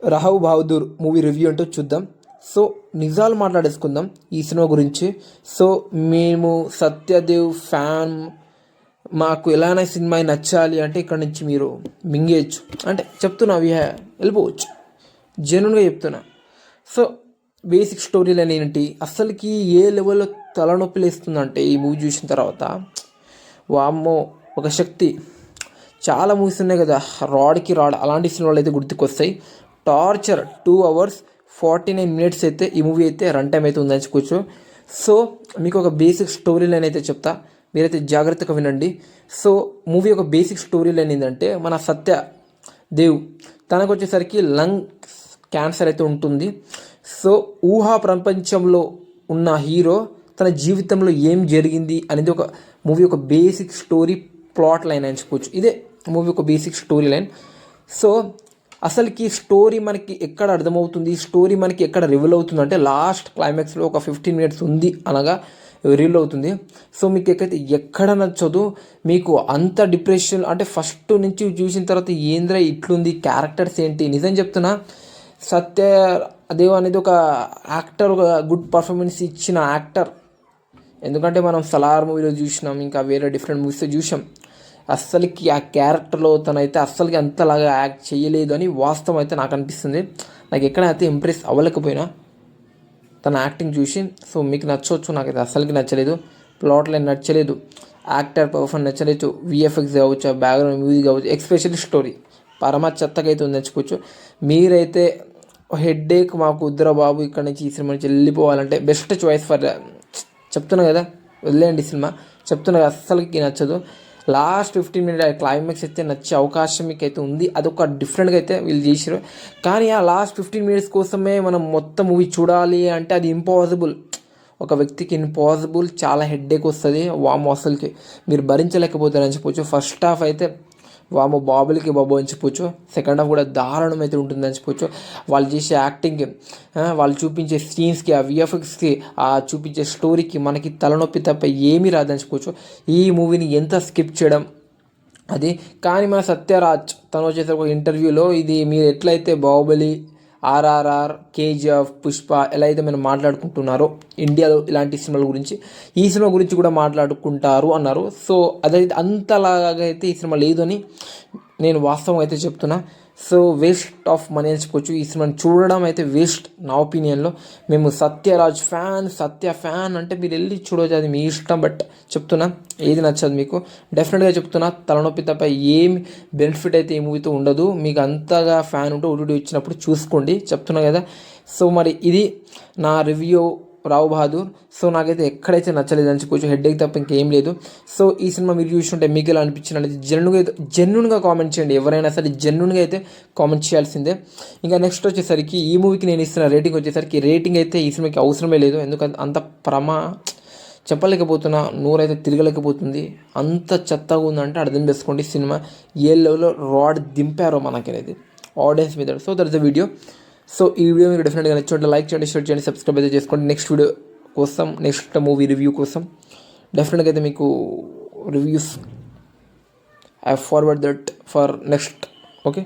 Rao Bahadur movie review అంటూ చూద్దాం. So నిజాలు మాట్లాడేసుకుందాం ఈ సినిమా గురించి. సో మేము సత్యదేవ్ ఫ్యాన్, మాకు ఎలానే సినిమా నచ్చాలి అంటే ఇక్కడ నుంచి మీరు మింగేయచ్చు అంటే చెప్తున్నా, అవి వెళ్ళిపోవచ్చు, జెన్యున్గా చెప్తున్నా. సో బేసిక్ స్టోరీ లైన్ ఏంటి, అసలుకి ఏ లెవెల్లో తలనొప్పి లేస్తుందంటే ఈ మూవీ చూసిన తర్వాత, వామ్మో ఒక శక్తి. చాలా మూవీస్ ఉన్నాయి కదా, రాడ్కి రాడ్ అలాంటి సినిమాలు అయితే గుర్తుకొస్తాయి. టార్చర్ 2 hours 49 minutes అయితే ఈ మూవీ అయితే రన్ టైం అయితే ఉందని చెప్పుకోవచ్చు. సో మీకు ఒక బేసిక్ స్టోరీ లైన్ అయితే చెప్తా, మీరైతే జాగ్రత్తగా వినండి. సో మూవీ ఒక బేసిక్ స్టోరీ లైన్ ఏంటంటే, మన సత్యదేవ్ తనకు వచ్చేసరికి లంగ్ క్యాన్సర్ అయితే ఉంటుంది. సో ఊహా ప్రపంచంలో ఉన్న హీరో తన జీవితంలో ఏం జరిగింది అనేది ఒక మూవీ ఒక బేసిక్ స్టోరీ ప్లాట్ లైన్ అని చెప్పుకోవచ్చు. ఇదే మూవీ ఒక బేసిక్ స్టోరీ లైన్. సో అసలుకి స్టోరీ మనకి ఎక్కడ అర్థమవుతుంది, స్టోరీ మనకి ఎక్కడ రివీల్ అవుతుంది అంటే లాస్ట్ క్లైమాక్స్లో ఒక 15 minutes ఉంది అనగా రివీల్ అవుతుంది. సో మీకు ఎక్కడ నచ్చదు, మీకు అంత డిప్రెషన్ అంటే ఫస్ట్ నుంచి చూసిన తర్వాత ఏంద్రా ఇట్లుంది, క్యారెక్టర్స్ ఏంటి, నిజం చెప్తున్నా సత్యదేవ్ అనేది ఒక యాక్టర్, ఒక గుడ్ పర్ఫార్మెన్స్ ఇచ్చిన యాక్టర్. ఎందుకంటే మనం సలార్ మూవీలో చూసినాం, ఇంకా వేరే డిఫరెంట్ మూవీస్లో చూసాం. అస్సలకి ఆ క్యారెక్టర్లో తనైతే అస్సలకి అంతలాగా యాక్ట్ చేయలేదు అని వాస్తవం అయితే నాకు అనిపిస్తుంది. నాకు ఎక్కడైతే ఇంప్రెస్ అవ్వలేకపోయినా తన యాక్టింగ్ చూసి. సో మీకు నచ్చవచ్చు, నాకైతే అస్సలకి నచ్చలేదు. ప్లాట్ లైన్ నచ్చలేదు, యాక్టర్ పర్ఫార్మెన్స్ నచ్చలేదు, విఎఫ్ఎక్స్ కావచ్చు, బ్యాక్గ్రౌండ్ మ్యూజిక్ కావచ్చు, ఎక్స్పెషల్లీ స్టోరీ పరమ చెత్తగా అయితే ఉందని మీరైతే హెడ్ఏక్ మాకు ఉద్దర బాబు ఇక్కడ నుంచి ఈ సినిమా నుంచి వెళ్ళిపోవాలంటే బెస్ట్ చాయిస్ ఫర్ చెప్తున్నా కదా, వదిలేయండి సినిమా. చెప్తున్నా కదా, అస్సలకి నచ్చదు. లాస్ట్ 15 minutes క్లైమాక్స్ అయితే నచ్చే అవకాశం మీకు అయితే ఉంది. అదొక డిఫరెంట్గా అయితే వీళ్ళు చేసారు. కానీ ఆ లాస్ట్ 15 minutes కోసమే మనం మొత్తం మూవీ చూడాలి అంటే అది ఇంపాసిబుల్, ఒక వ్యక్తికి ఇంపాసిబుల్. చాలా హెడ్ఏక్ వస్తుంది, వాము అసలుకి మీరు భరించలేకపోతారని చెప్పొచ్చు. ఫస్ట్ హాఫ్ అయితే వాము బాబులకి బాబు అని చెప్పొచ్చు, సెకండ్ హాఫ్ కూడా దారుణం అయితే ఉంటుందని చెప్పొచ్చు. వాళ్ళు చేసే యాక్టింగ్కి, వాళ్ళు చూపించే సీన్స్కి, ఆ విఎఫ్ఎక్స్కి, ఆ చూపించే స్టోరీకి మనకి తలనొప్పి తప్ప ఏమీ రాదని చెప్పొచ్చు. ఈ మూవీని ఎంత స్కిప్ చేయడం అది. కానీ మన సత్యరాజ్ తను వచ్చేసరికి ఒక ఇంటర్వ్యూలో, ఇది మీరు ఎట్లయితే బాహుబలి, ఆర్ఆర్ఆర్, కేజీఎఫ్, పుష్ప ఎలా అయితే మనం మాట్లాడుకుంటున్నారో ఇండియాలో ఇలాంటి సినిమాల గురించి, ఈ సినిమా గురించి కూడా మాట్లాడుకుంటారు అన్నారు. సో అదైతే అంతలాగా అయితే ఈ సినిమా లేదు అని నేను వాస్తవం అయితే చెప్తున్నా. సో వేస్ట్ ఆఫ్ మనీ అని చెప్పుకోవచ్చు. ఈ సినిమాని చూడడం అయితే వేస్ట్ నా ఒపీనియన్లో. మేము సత్యరాజ్ ఫ్యాన్, సత్య ఫ్యాన్ అంటే మీరు వెళ్ళి చూడవచ్చు, అది మీ ఇష్టం. బట్ చెప్తున్నా, ఏది నచ్చదు మీకు డెఫినెట్గా చెప్తున్నా, తలనొప్పి తప్ప ఏమి బెనిఫిట్ అయితే ఈ మూవీతో ఉండదు. మీకు అంతగా ఫ్యాన్ ఉంటే ఓటీటీ వచ్చినప్పుడు చూసుకోండి, చెప్తున్నా కదా. సో మరి ఇది నా రివ్యూ రావ్ బహదూర్. సో నాకైతే ఎక్కడైతే నచ్చలేదు అని చెప్పుకోవచ్చు, హెడ్ఏక్ తప్ప ఇంకేం లేదు. సో ఈ సినిమా మీరు చూస్తుంటే మీకు ఎలా అనిపించింది అనేది జెన్యున్గా కామెంట్ చేయండి. ఎవరైనా సరే జెన్యున్గా అయితే కామెంట్ చేయాల్సిందే. ఇంకా నెక్స్ట్ వచ్చేసరికి ఈ మూవీకి నేను ఇస్తున్న రేటింగ్ వచ్చేసరికి, రేటింగ్ అయితే ఈ సినిమాకి అవసరమే లేదు. ఎందుకంటే అంత చెప్పలేకపోతున్నా, నోరైతే తిరగలేకపోతుంది, అంత చెత్తగా ఉందంటే అర్థం చేసుకోండి సినిమా ఏ లెవెల్లో రాడ్ దింపారో మనకనేది ఆడియన్స్ మీద. So that is the video. So ఈ వీడియో మీకు డెఫినెట్గా నచ్చుంటే లైక్ చేయండి, షేర్ చేయండి, సబ్స్క్రైబ్ అయితే చేసుకోండి. నెక్స్ట్ వీడియో కోసం, నెక్స్ట్ మూవీ రివ్యూ కోసం డెఫినెట్గా అయితే మీకు reviews I forward that for next. Okay.